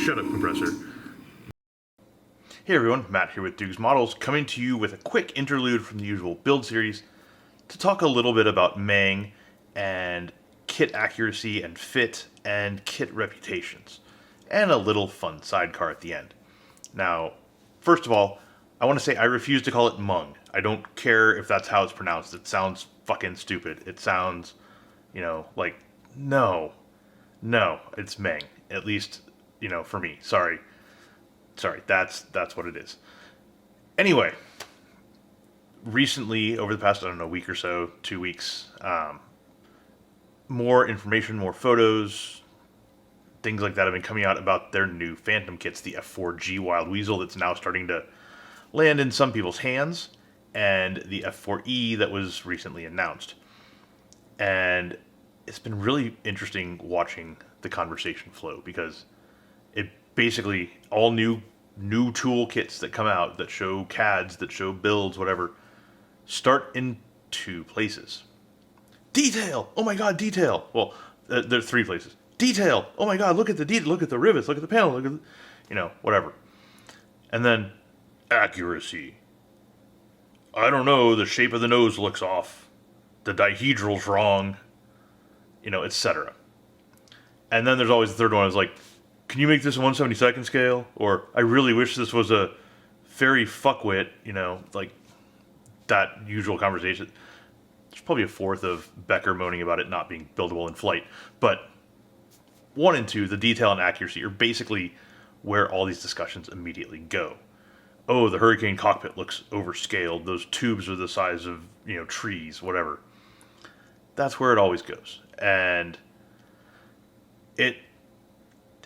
Shut up, compressor. Hey everyone, Matt here with Duke's Models, coming to you with a quick interlude from the usual build series to talk a little bit about Meng and kit accuracy and fit and kit reputations, and a little fun sidecar at the end. Now, first of all, I want to say I refuse to call it Meng. I don't care if that's how it's pronounced. It sounds fucking stupid. It sounds, like, no, it's Meng. At least, for me. Sorry, that's what it is. Anyway, recently, over the past, I don't know, week or so, 2 weeks, more information, more photos, things like that have been coming out about their new Phantom kits, the F-4G Wild Weasel that's now starting to land in some people's hands, and the F-4E that was recently announced. And it's been really interesting watching the conversation flow, because it basically, all new toolkits that come out that show CADs, that show builds, whatever, start in two places. Detail! Oh my god, detail! Well, there are three places. Detail! Oh my god, look at the detail, look at the rivets, look at the panel, look at the, whatever. And then, accuracy. I don't know, the shape of the nose looks off. The dihedral's wrong. Etc. And then there's always the third one, is like, can you make this a 1/72nd scale? Or, I really wish this was a fairy fuckwit, like that usual conversation. There's probably a fourth of Becker moaning about it not being buildable in flight. But 1 and 2, the detail and accuracy, are basically where all these discussions immediately go. Oh, the Hurricane cockpit looks overscaled. Those tubes are the size of, trees, whatever. That's where it always goes. And it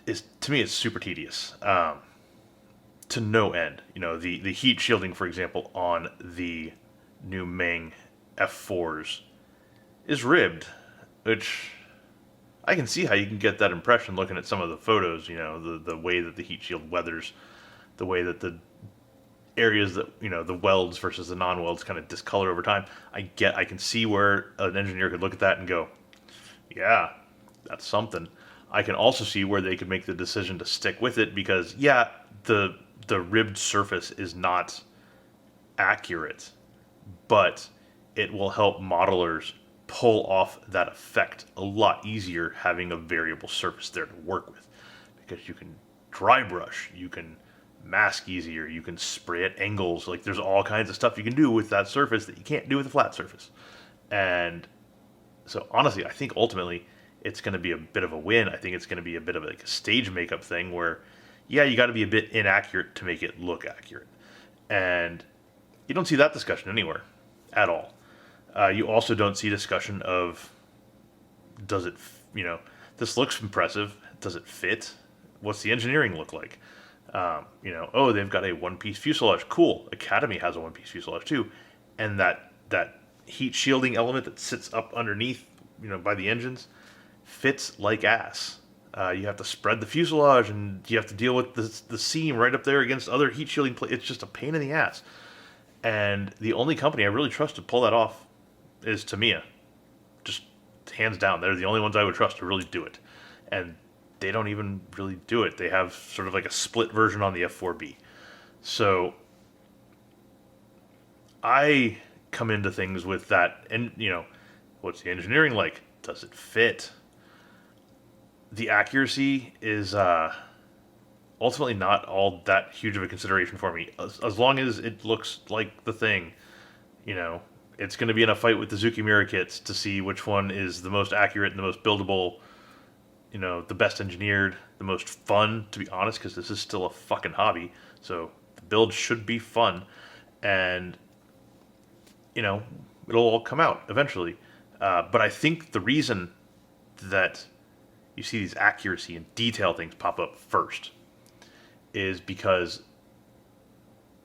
is, to me, it's super tedious, to no end. The heat shielding, for example, on the new Meng F4s is ribbed, which I can see how you can get that impression looking at some of the photos. The way that the heat shield weathers, the way that the areas that, the welds versus the non-welds kind of discolor over time. I can see where an engineer could look at that and go, yeah, that's something. I can also see where they could make the decision to stick with it because, yeah, the ribbed surface is not accurate, but it will help modelers pull off that effect a lot easier having a variable surface there to work with, because you can dry brush, you can mask easier, you can spray at angles. Like, there's all kinds of stuff you can do with that surface that you can't do with a flat surface. And so honestly, I think ultimately it's going to be a bit of a win. I think it's going to be a bit of like a stage makeup thing where, yeah, you got to be a bit inaccurate to make it look accurate. And you don't see that discussion anywhere at all. You also don't see discussion of, does it, this looks impressive. Does it fit? What's the engineering look like? Oh, they've got a one-piece fuselage. Cool. Academy has a one-piece fuselage too. And that heat shielding element that sits up underneath, by the engines, fits like ass. You have to spread the fuselage, and you have to deal with the seam right up there against other heat shielding plates. It's just a pain in the ass. And the only company I really trust to pull that off is Tamiya. Just hands down. They're the only ones I would trust to really do it. And they don't even really do it. They have sort of like a split version on the F-4B. So I come into things with that, and what's the engineering like? Does it fit? The accuracy is ultimately not all that huge of a consideration for me, as long as it looks like the thing. It's going to be in a fight with the Zukimura kits to see which one is the most accurate and the most buildable, the best engineered, the most fun, to be honest, because this is still a fucking hobby. So the build should be fun, and it'll all come out eventually. But I think the reason that you see these accuracy and detail things pop up first is because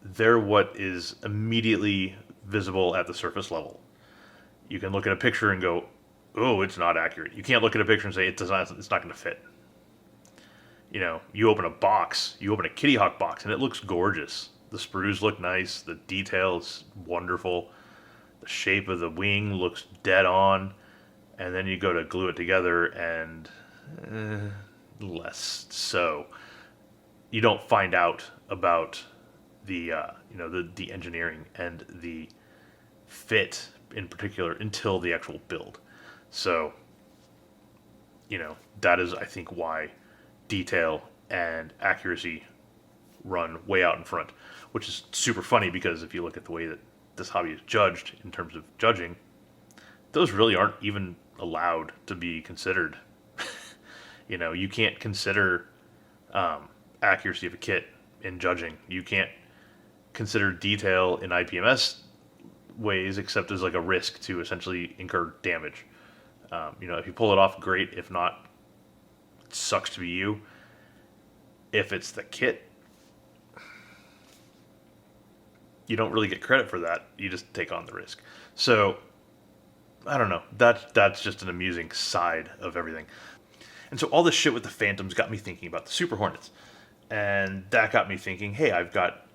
they're what is immediately visible at the surface level. You can look at a picture and go, oh, it's not accurate. You can't look at a picture and say it's not going to fit. You open a box, you open a Kitty Hawk box, and it looks gorgeous. The sprues look nice, the detail is wonderful, the shape of the wing looks dead on, and then you go to glue it together and less so. you don't find out about the the engineering and the fit in particular until the actual build. So, that is, I think, why detail and accuracy run way out in front, which is super funny because if you look at the way that this hobby is judged in terms of judging, those really aren't even allowed to be considered. You can't consider accuracy of a kit in judging. You can't consider detail in IPMS ways except as like a risk to essentially incur damage. If you pull it off, great. If not, it sucks to be you. If it's the kit, you don't really get credit for that. You just take on the risk. So, I don't know. That's just an amusing side of everything. And so all this shit with the Phantoms got me thinking about the Super Hornets. And that got me thinking, hey, I've got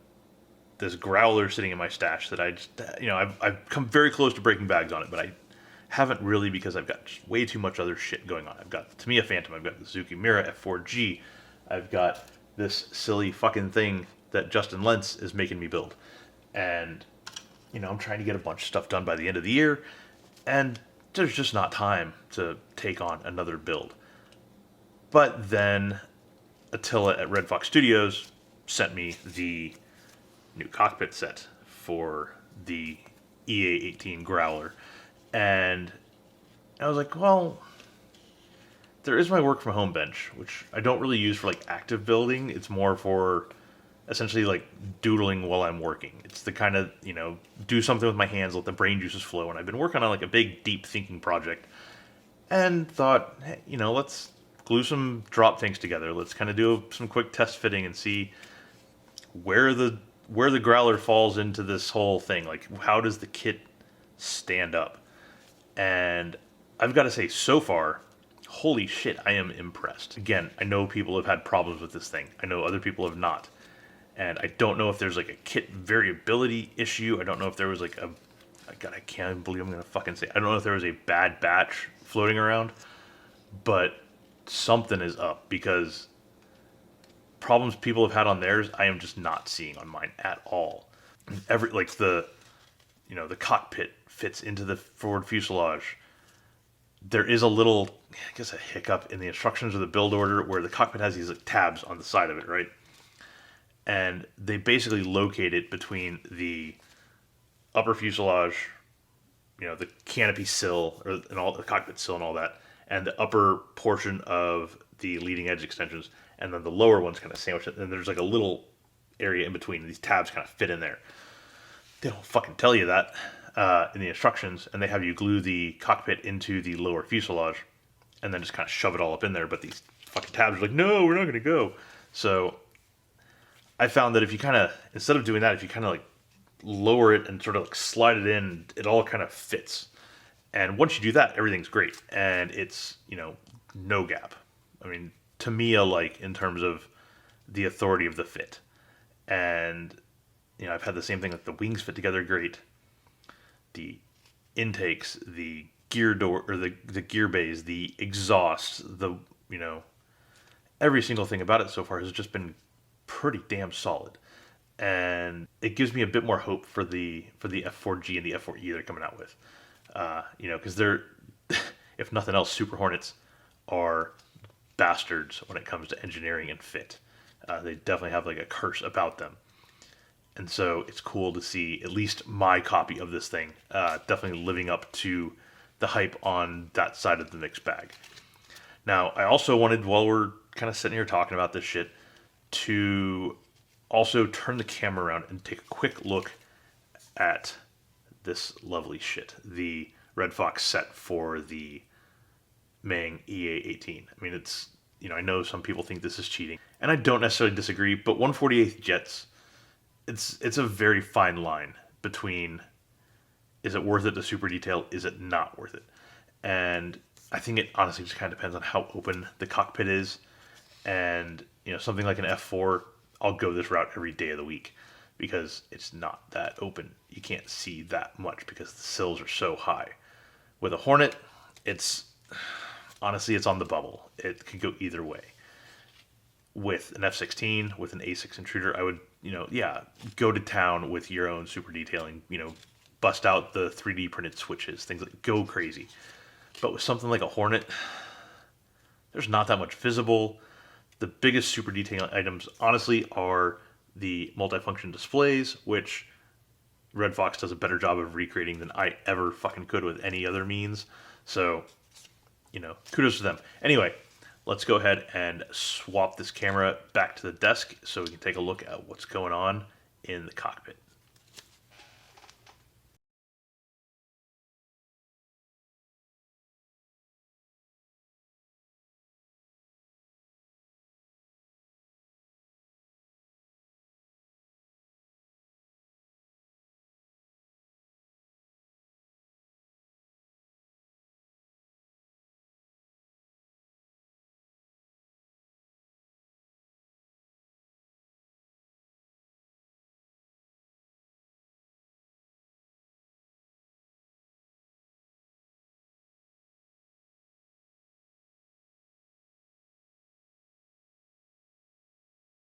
this Growler sitting in my stash that I just, I've come very close to breaking bags on it, but I haven't really because I've got just way too much other shit going on. I've got the Tamiya Phantom, I've got the Suzuki Mira F-4G, I've got this silly fucking thing that Justin Lentz is making me build. And, I'm trying to get a bunch of stuff done by the end of the year, and there's just not time to take on another build. But then Attila at Red Fox Studios sent me the new cockpit set for the EA-18 Growler. And I was like, well, there is my work from home bench, which I don't really use for like active building. It's more for essentially like doodling while I'm working. It's the kind of, do something with my hands, let the brain juices flow. And I've been working on like a big, deep thinking project and thought, hey, let's glue some drop tanks together. Let's kind of do some quick test fitting and see where the Growler falls into this whole thing. Like, how does the kit stand up? And I've got to say, so far, holy shit, I am impressed. Again, I know people have had problems with this thing. I know other people have not. And I don't know if there's like a kit variability issue. I don't know if there was like God, I can't believe I'm going to fucking say. I don't know if there was a bad batch floating around, but something is up because problems people have had on theirs, I am just not seeing on mine at all. The cockpit fits into the forward fuselage. There is a little, I guess, a hiccup in the instructions of the build order where the cockpit has these like tabs on the side of it, right? And they basically locate it between the upper fuselage, the canopy sill and all the cockpit sill and all that, and the upper portion of the leading edge extensions, and then the lower ones kind of sandwich it. And there's like a little area in between. These tabs kind of fit in there. They don't fucking tell you that in the instructions, and they have you glue the cockpit into the lower fuselage, and then just kind of shove it all up in there. But these fucking tabs are like, no, we're not going to go. So I found that if you kind of, instead of doing that, if you kind of like lower it and sort of like slide it in, it all kind of fits. And once you do that, everything's great. And it's, no gap. I mean, Tamiya like in terms of the authority of the fit. And, I've had the same thing, like the wings fit together great. The intakes, the gear door, or the gear bays, the exhaust, every single thing about it so far has just been pretty damn solid. And it gives me a bit more hope for the F-4G and the F-4E they're coming out with. Because they're, if nothing else, Super Hornets are bastards when it comes to engineering and fit. They definitely have like a curse about them. And so it's cool to see at least my copy of this thing definitely living up to the hype on that side of the mixed bag. Now, I also wanted, while we're kind of sitting here talking about this shit, to also turn the camera around and take a quick look at this lovely shit. The Red Fox set for the Meng EA-18. I mean, it's, I know some people think this is cheating, and I don't necessarily disagree, but 1/48 jets, it's a very fine line between, is it worth it to super detail, is it not worth it? And I think it honestly just kind of depends on how open the cockpit is. And, something like an F4, I'll go this route every day of the week because it's not that open. You can't see that much because the sills are so high. With a Hornet, it's on the bubble. It could go either way. with an F-16, with an A6 intruder, I would, go to town with your own super detailing, bust out the 3D printed switches, things like go crazy. But with something like a Hornet, there's not that much visible. The biggest super detailing items, honestly, are the multifunction displays, which Red Fox does a better job of recreating than I ever fucking could with any other means. So, kudos to them. Anyway, let's go ahead and swap this camera back to the desk so we can take a look at what's going on in the cockpit.